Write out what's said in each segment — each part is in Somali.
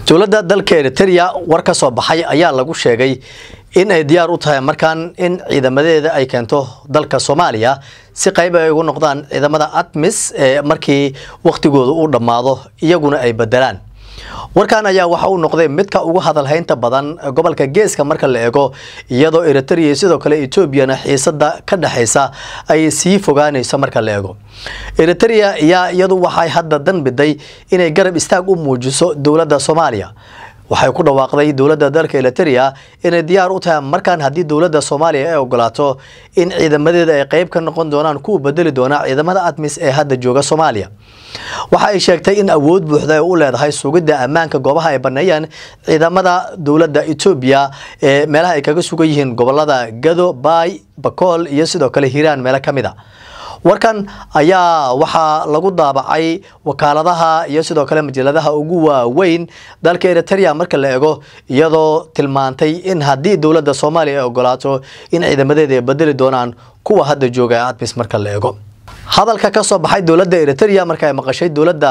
dowladda dalka Eritrea war ka soo baxay ayaa lagu sheegay in ay diyaar u tahay markaan in ciidamadeeda ay keento dalka Soomaaliya si qayb ay ugu noqdaan ciidamada ATMIS markii waqtigoodu uu dhamaado iyaguna ay bedelaan. warkaan ayaa waxa uu noqday mid ka ugu hadalhaynta badan gobolka Geeska marka la eego iyadoo Eritrea sidoo kale Ethiopia xiisada ka dhaxaysa ay sii fogaanayso marka la eego. Eritrea iyadu waxay hadda danbiday inay garab istaag u muujiso dawladda Soomaaliya. waxay ku dhawaaqday dawladda dalka Eritrea inay diyaar u tahay markaan hadii dawladda Soomaaliya ay ogolaato in ciidamadeeda ay qayb ka noqon doonaan kuwa bedeli doona ciidamada ATMIS ee hadda jooga Soomaaliya. waxa ay sheegtay in awood buuxda ay u leedahay sugidda ammaanka goobaha ay baneeyaan ciidamada dawladda Ethiopia ee meelaha ay kaga sugan yihiin gobolada Gado, Bay, Bakool iyo sidoo kale Hiiraan meelo kamid ah. warkan ayaa waxa lagu daabacay wakaaladaha iyo sidoo kale majaladaha ugu waaweyn dalka Eritrea marka la eego iyadoo tilmaantay in hadii dawladda Soomaaliya ay ogolaato in ciidamadeeda ay bedeli doonaan kuwa hadda jooga ATMIS marka la eego. hadalka ka soo baxay dawladda Eritrea marka ay maqashay dawladda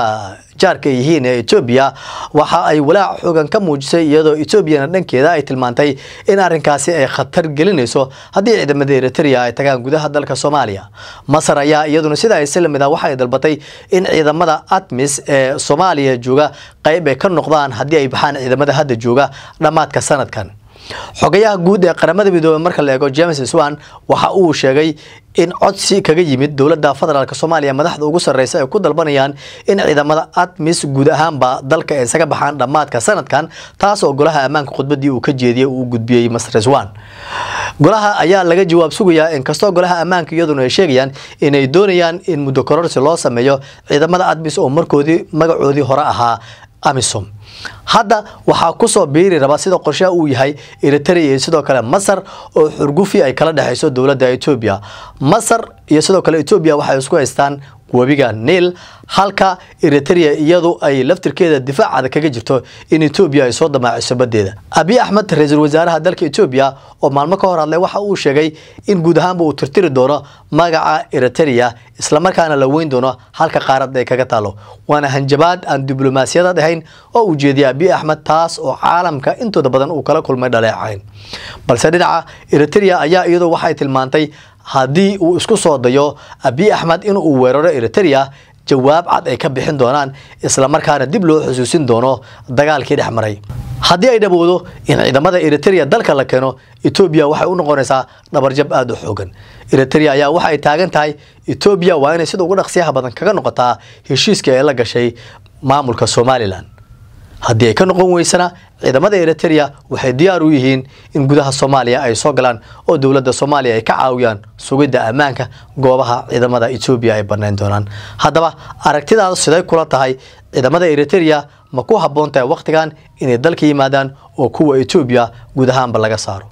jaarka yihiin ee Ethiopia waxa ay walaac xooggan ka muujisay iyadoo Ethiopia dhankeeda ay tilmaantay in arrinkaasi ay khatar gelinayso hadii ciidamada Eritrea ay tagaan gudaha dalka Soomaaliya. Masar ayaa iyaduna sida ay salmida waxa ay dalbatay in ciidamada ATMIS ee Soomaaliya jooga qayb ay ka noqdaan hadii ay baxaan ciidamada hadda jooga dhamaadka sanadkan. xogayaha guud ee qaramada midoobay marka la eego James Swan waxa uu sheegay in codsi kaga yimid dawladda federaalka Soomaaliya madaxda ugu sareysa ay ku dalbanayaan in ciidamada ATMIS guud ahaanba dalka ay isaga baxaan dhamaadka sanadkan taas oo golaha ammaanka khudbadii uu ka jeediyay uu gudbiyay Masar Swan. golaha ayaa laga jawaab sugayaa in kastoo golaha ammaanka iyaduna ay sheegayaan inay doonayaan in muddo kororsi loo sameeyo ciidamada ATMIS oo markoodii magacoodii hore ahaa AMISOM. hadda waxa ku soo biiri raba sida qorshaha uu yahay Eritrea iyo sidoo kale Masar oo xurgufi ay kala dhaxayso dawladda Ethiopia. Masar iyo sidoo kale Ethiopia waxay isku haystaan wabiga Nile halka Eritrea iyadu ay laftirkeeda difaac kaga jirto in Ethiopia ay soo damaaciso badeeda. Abiy Ahmed ra'iisul wasaaraha dalka Ethiopia oo maalmo ka hor hadlay waxa uu sheegay in guud ahaanba uu tirtiri doono magaca Eritrea isla markaana la weyn doono halka qaarad ay kaga taalo. waana hanjabaad aan diblomaasiyad ahayn oo uu jeediyay Abiy Ahmed taas oo caalamka intooda badan uu kala kulmay dhaleecayn. balse dhinaca Eritrea ayaa iyadu waxay tilmaantay hadii uu isku soo dayo Abiy Ahmed in uu weeraro Eritrea jawaab cad ay ka bixin doonaan isla markaana dib loo xusuusin doono dagaalkii dhexmaray. hadii ay dhabowdo in ciidamada Eritrea dalka la keeno Ethiopia waxay u noqonaysaa dhabarjab aad u xoogan. Eritrea ayaa waxa ay taagan tahay Ethiopia waa inay sida ugu dhaqsiyaha badan kaga noqotaa heshiiska ay la gashay maamulka Somaliland. hadii ay ka noqon weysana ciidamada Eritrea waxay diyaar u yihiin in gudaha Soomaaliya ay soo galaan oo dawladda Soomaaliya ay ka caawiyaan sugidda ammaanka goobaha ciidamada Ethiopia ay banaan doonaan. haddaba aragtidaadu siday kula tahay ciidamada Eritrea ma ku habboon tahay waqtigan inay dalka yimaadaan oo kuwa Ethiopia guud ahaanba laga saaro?